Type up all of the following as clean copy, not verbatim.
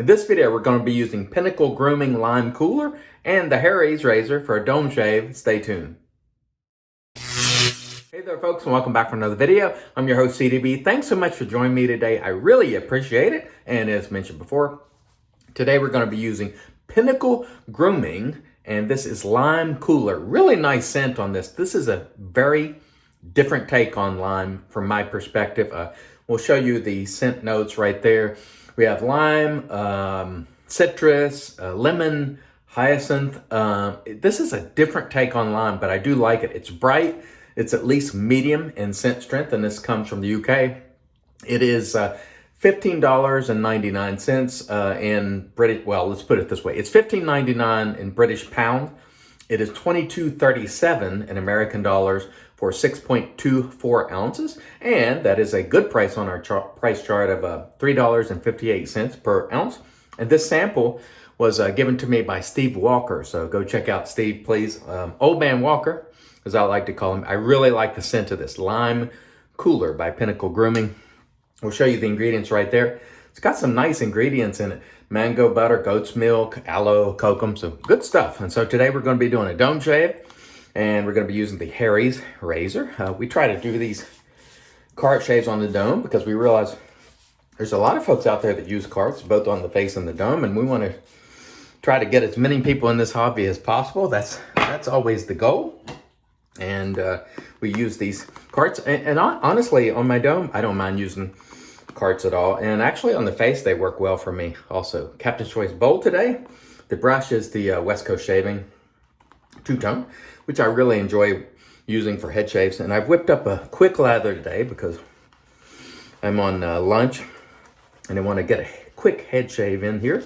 In this video, we're going to be using Pinnacle Grooming Lime Cooler and the Harry's razor for a dome shave. Stay tuned. Hey there folks, and welcome back for another video. I'm your host CDB. Thanks so much for joining me today. I really appreciate it. And as mentioned before, today we're going to be using Pinnacle Grooming, and this is Lime Cooler. Really nice scent on this. This is a very different take on lime from my perspective. We'll show you the scent notes right there. We have lime, citrus, lemon, hyacinth. This is a different take on lime, but I do like it. It's bright. It's at least medium in scent strength, and this comes from the UK. It is $15.99 in British, well, let's put it this way. It's $15.99 in British pound. It is $22.37 in American dollars for 6.24 ounces. And that is a good price on our price chart of $3.58 per ounce. And this sample was given to me by Steve Walker. So go check out Steve, please. Old Man Walker, as I like to call him. I really like the scent of this Lime Cooler by Pinnacle Grooming. We'll show you the ingredients right there. It's got some nice ingredients in it. Mango butter, goat's milk, aloe, kokum, so good stuff. And so today we're going to be doing a dome shave, and we're going to be using the Harry's razor. We try to do these cart shaves on the dome because we realize there's a lot of folks out there that use carts, both on the face and the dome, and we want to try to get as many people in this hobby as possible. That's always the goal. And we use these carts, and honestly, on my dome, I don't mind using carts at all. And actually on the face, they work well for me also. Captain's Choice Bowl today. The brush is the West Coast Shaving two-tone, which I really enjoy using for head shaves. And I've whipped up a quick lather today because I'm on lunch and I want to get a quick head shave in here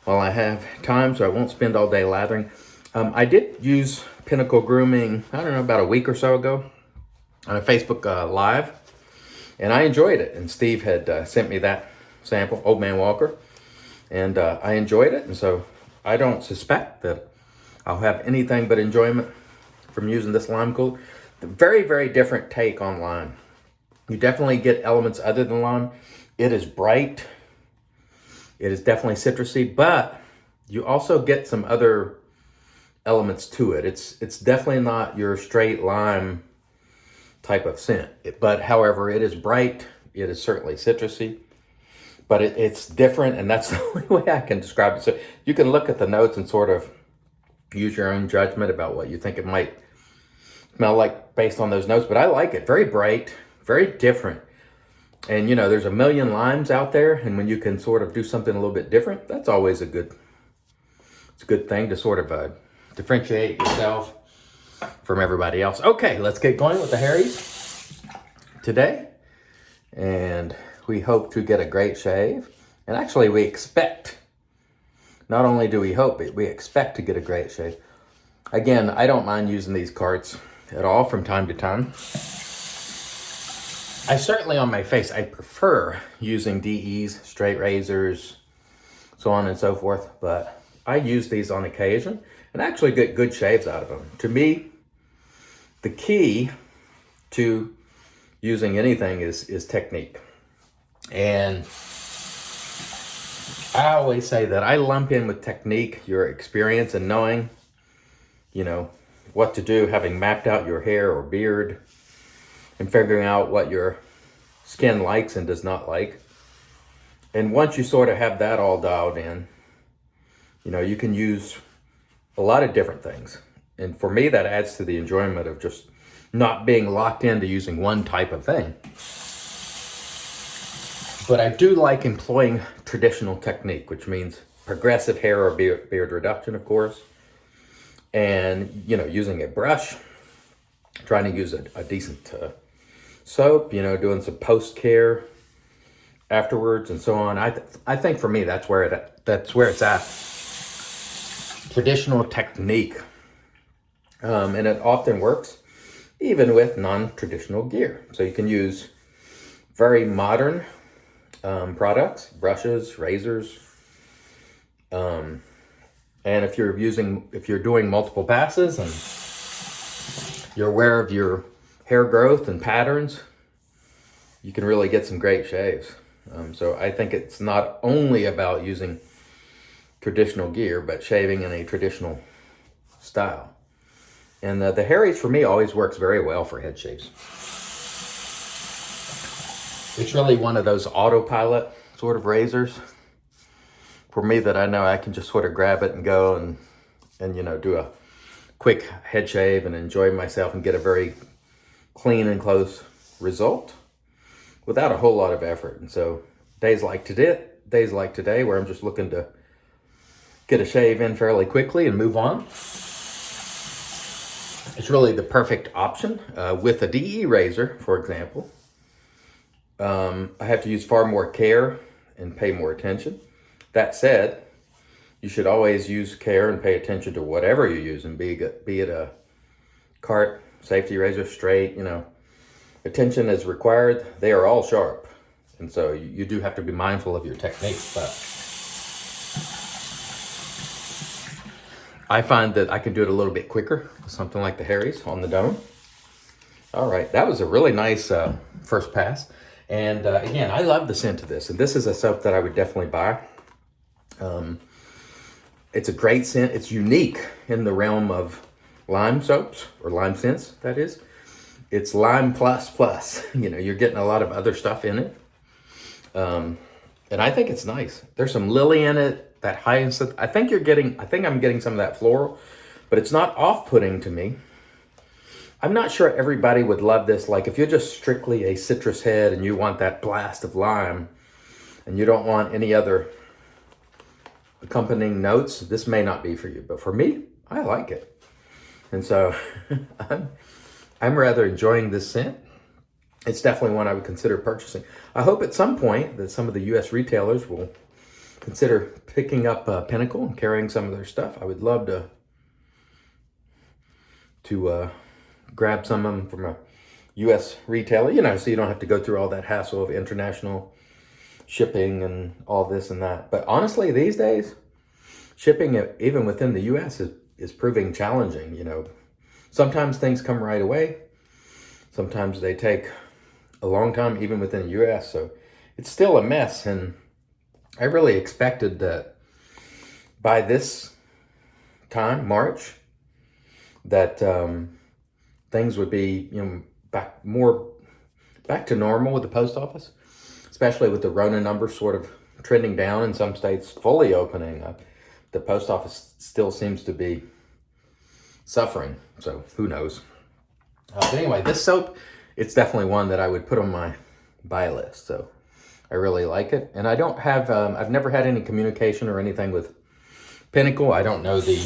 while I have time, so I won't spend all day lathering. I did use Pinnacle Grooming, I don't know, about a week or so ago on a Facebook Live, and I enjoyed it. And Steve had sent me that sample, Old Man Walker, and I enjoyed it. And so I don't suspect that I'll have anything but enjoyment from using this Lime Cooler. The very, very different take on lime. You definitely get elements other than lime. It is bright. It is definitely citrusy, but you also get some other elements to it. It's definitely not your straight lime type of scent. But however, it is bright. It is certainly citrusy, but it's different, and that's the only way I can describe it. So you can look at the notes and sort of use your own judgment about what you think it might smell like based on those notes. But I like it. Very bright, very different. And you know, there's a million limes out there, and when you can sort of do something a little bit different, that's always it's a good thing to sort of differentiate yourself from everybody else. Okay, let's get going with the Harry's today. And we hope to get a great shave. And actually we expect, not only do we hope it, we expect to get a great shave. Again, I don't mind using these carts at all from time to time. I certainly, on my face, I prefer using DEs, straight razors, so on and so forth, but I use these on occasion and actually get good shaves out of them. To me, the key to using anything is technique. And I always say that I lump in with technique your experience and knowing, you know, what to do, having mapped out your hair or beard and figuring out what your skin likes and does not like. And once you sort of have that all dialed in, you know, you can use a lot of different things. And for me, that adds to the enjoyment of just not being locked into using one type of thing. But I do like employing traditional technique, which means progressive hair or beard reduction, of course. And, you know, using a brush, trying to use a decent soap, you know, doing some post-care afterwards and so on. I think for me, that's where it's at. Traditional technique. And it often works even with non-traditional gear. So you can use very modern products, brushes, razors. And if you're doing multiple passes and you're aware of your hair growth and patterns, you can really get some great shaves. So I think it's not only about using traditional gear, but shaving in a traditional style. And the Harry's for me always works very well for head shaves. It's really one of those autopilot sort of razors for me that I know I can just sort of grab it and go and you know, do a quick head shave and enjoy myself and get a very clean and close result without a whole lot of effort. And so days like today where I'm just looking to get a shave in fairly quickly and move on, it's really the perfect option. With a DE razor, for example, I have to use far more care and pay more attention. That said, you should always use care and pay attention to whatever you're using, be it a cart, safety razor, straight, you know. Attention is required. They are all sharp. And so you do have to be mindful of your techniques. But I find that I can do it a little bit quicker with something like the Harry's on the dome. All right, that was a really nice first pass. And again, I love the scent of this. And this is a soap that I would definitely buy. It's a great scent. It's unique in the realm of lime soaps, or lime scents, that is. It's lime plus. You know, you're getting a lot of other stuff in it. And I think it's nice. There's some lily in it, that hyacinth. I think I'm getting some of that floral, but it's not off-putting to me. I'm not sure everybody would love this. Like if you're just strictly a citrus head and you want that blast of lime and you don't want any other accompanying notes, this may not be for you. But for me, I like it. And so I'm rather enjoying this scent. It's definitely one I would consider purchasing. I hope at some point that some of the U.S. retailers will consider picking up Pinnacle and carrying some of their stuff. I would love to grab some of them from a U.S. retailer, you know, so you don't have to go through all that hassle of international shipping and all this and that. But honestly, these days, shipping even within the U.S. is proving challenging, you know. Sometimes things come right away. Sometimes they take a long time, even within the U.S. So it's still a mess. And I really expected that by this time, March, that things would be, you know, back to normal with the post office, especially with the Rona numbers sort of trending down in some states, fully opening up. The post office still seems to be suffering, so who knows. But anyway, this soap, it's definitely one that I would put on my buy list. So I really like it. And I don't have, I've never had any communication or anything with Pinnacle. I don't know the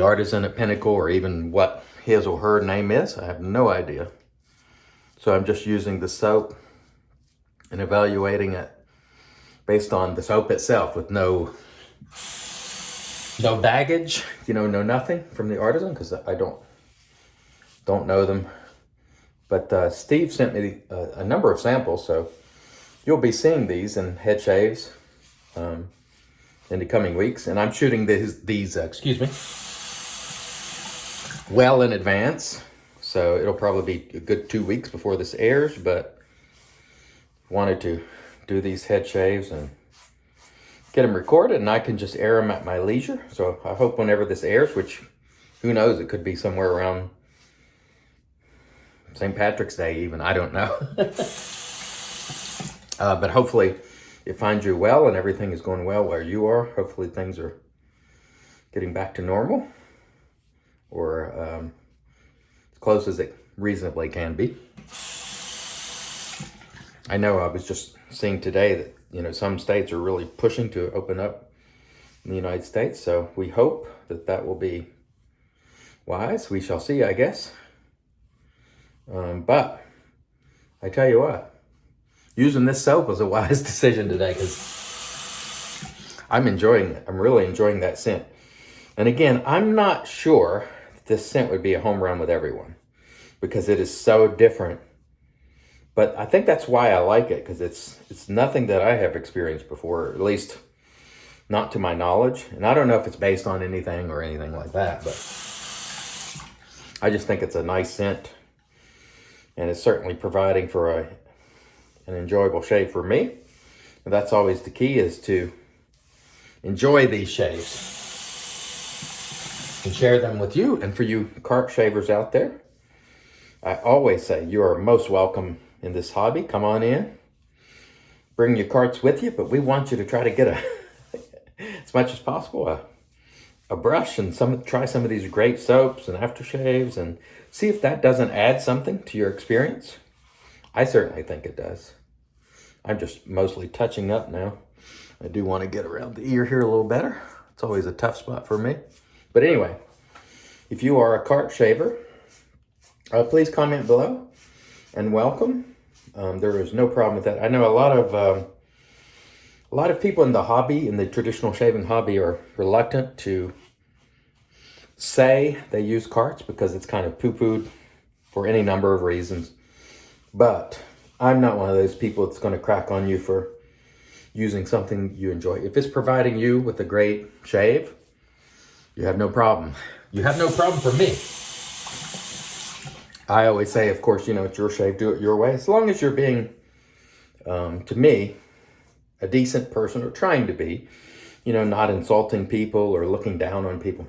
artisan at Pinnacle or even what his or her name is. I have no idea. So I'm just using the soap and evaluating it based on the soap itself with no baggage, you know, no nothing from the artisan, because I don't know them. But Steve sent me a number of samples, so you'll be seeing these in head shaves in the coming weeks. And I'm shooting these well in advance, so it'll probably be a good 2 weeks before this airs, but wanted to do these head shaves and get them recorded, and I can just air them at my leisure. So I hope whenever this airs, which who knows, it could be somewhere around St. Patrick's Day even, I don't know. But hopefully it finds you well and everything is going well where you are. Hopefully things are getting back to normal, or as close as it reasonably can be. I know I was just seeing today that, you know, some states are really pushing to open up in the United States. So we hope that will be wise. We shall see, I guess. But I tell you what, using this soap was a wise decision today, because I'm really enjoying that scent. And again, I'm not sure this scent would be a home run with everyone, because it is so different. But I think that's why I like it, because it's nothing that I have experienced before, or at least not to my knowledge. And I don't know if it's based on anything or anything like that, but I just think it's a nice scent. And it's certainly providing for an enjoyable shave for me. And that's always the key, is to enjoy these shaves and share them with you. And for you cart shavers out there, I always say you are most welcome in this hobby. Come on in, bring your carts with you, but we want you to try to get as much as possible, a brush and try some of these great soaps and aftershaves, and see if that doesn't add something to your experience. I certainly think it does. I'm just mostly touching up now. I do want to get around the ear here a little better. It's always a tough spot for me. But anyway, if you are a cart shaver, please comment below and welcome. There is no problem with that. I know a lot of people in the hobby, in the traditional shaving hobby, are reluctant to say they use carts because it's kind of poo-pooed for any number of reasons. But I'm not one of those people that's going to crack on you for using something you enjoy. If it's providing you with a great shave, you have no problem. You have no problem for me. I always say, of course, it's your shave, do it your way. As long as you're being, to me, a decent person, or trying to be, not insulting people or looking down on people.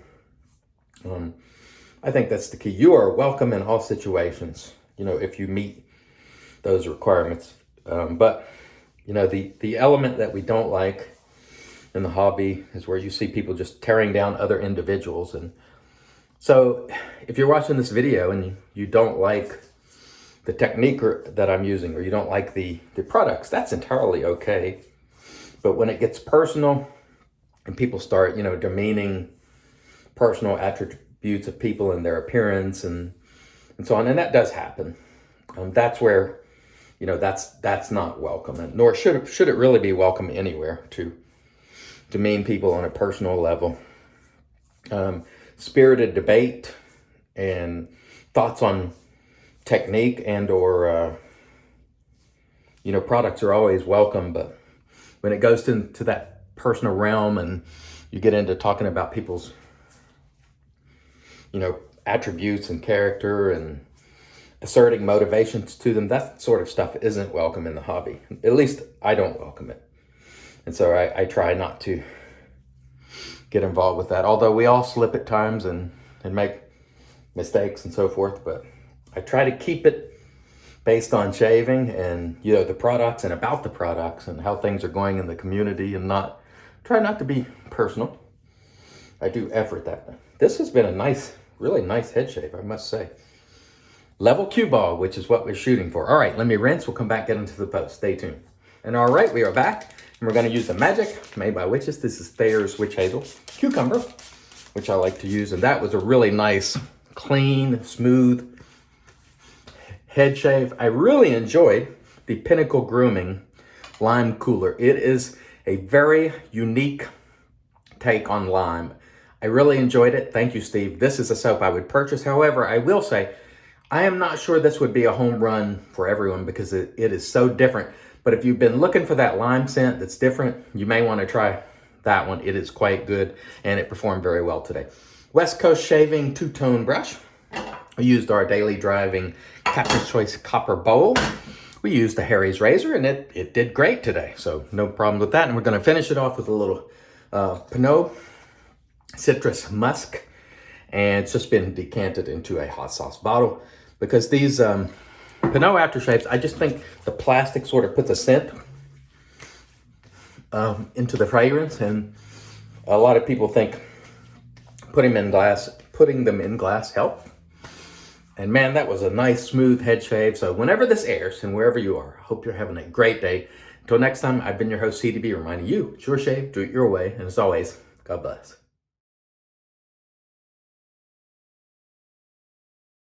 I think that's the key. You are welcome in all situations, if you meet those requirements. But, the element that we don't like in the hobby is where you see people just tearing down other individuals. And so if you're watching this video and you don't like the technique that I'm using, or you don't like the products, that's entirely okay. But when it gets personal and people start, demeaning personal attributes of people and their appearance and so on, and that does happen, that's where, that's not welcome, and nor should it really be welcome anywhere, to demean people on a personal level. Spirited debate and thoughts on technique and or products are always welcome, but when it goes to that personal realm and you get into talking about people's attributes and character and asserting motivations to them, that sort of stuff isn't welcome in the hobby. At least I don't welcome it. And so I try not to get involved with that, although we all slip at times and make mistakes and so forth. But I try to keep it based on shaving and, the products and about the products and how things are going in the community, and try not to be personal. I do effort that. This has been a really nice head shave, I must say. Level cue ball, which is what we're shooting for. All right, let me rinse. We'll come back, get into the post. Stay tuned. And all right, we are back. And we're going to use the Magic Made by Witches. This is Thayer's Witch Hazel Cucumber, which I like to use. And that was a really nice, clean, smooth head shave. I really enjoyed the Pinnacle Grooming Lime Cooler. It is a very unique take on lime. I really enjoyed it. Thank you, Steve. This is a soap I would purchase. However, I will say, I am not sure this would be a home run for everyone because it is so different. But if you've been looking for that lime scent that's different, you may want to try that one. It is quite good, and it performed very well today. West Coast Shaving two-tone brush. We used our daily driving Captain's Choice copper bowl. We used the Harry's razor, and it did great today, so no problem with that. And we're going to finish it off with a little Pinaud citrus musk, and it's just been decanted into a hot sauce bottle because these Pinaud aftershaves, I just think the plastic sort of puts a scent into the fragrance, and a lot of people think putting them in glass help. And man, that was a nice smooth head shave. So whenever this airs and wherever you are, I hope you're having a great day. Until next time, I've been your host, CDB, reminding you, it's your shave, do it your way. And as always, God bless.